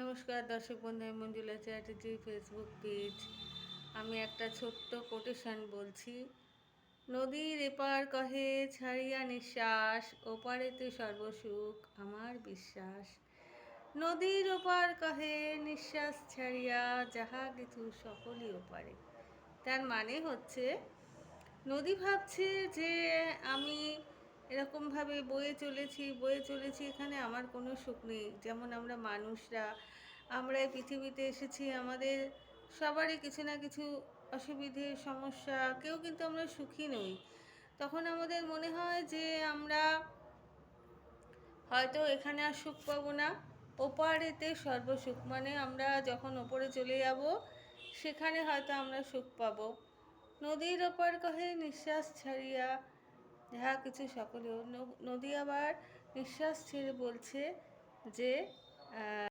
নমস্কার দর্শক বন্ধু, মঞ্জুলা চ্যাটার্জি ফেসবুক পেজ। আমি একটা ছোট্ট কোটেশন বলছি। নদীর এপার কহে ছাড়িয়া নিঃশ্বাস, ওপারেতে সর্বসুখ আমার বিশ্বাস। নদীর ওপার কহে নিঃশ্বাস ছাড়িয়া, যাহা কিছু সকলই ওপারে। তার মানে হচ্ছে, নদী ভাবছে যে আমি এরকমভাবে বয়ে চলেছি, এখানে আমার কোনো সুখ নেই। যেমন আমরা মানুষরা, আমরা এই পৃথিবীতে এসেছি, আমাদের সবারই কিছু না কিছু অসুবিধে সমস্যা, কেউ কিন্তু আমরা সুখী নই। তখন আমাদের মনে হয় যে আমরা হয়তো এখানে আর সুখ পাবো না, ওপারেতে সর্বসুখ, মানে আমরা যখন ওপরে চলে যাব সেখানে হয়তো আমরা সুখ পাবো। নদীর ওপার কহে নিঃশ্বাস ছাড়িয়া, যাহা কিছু সকলে। নদী আবার নিঃশ্বাস ছেড়ে বলছে যে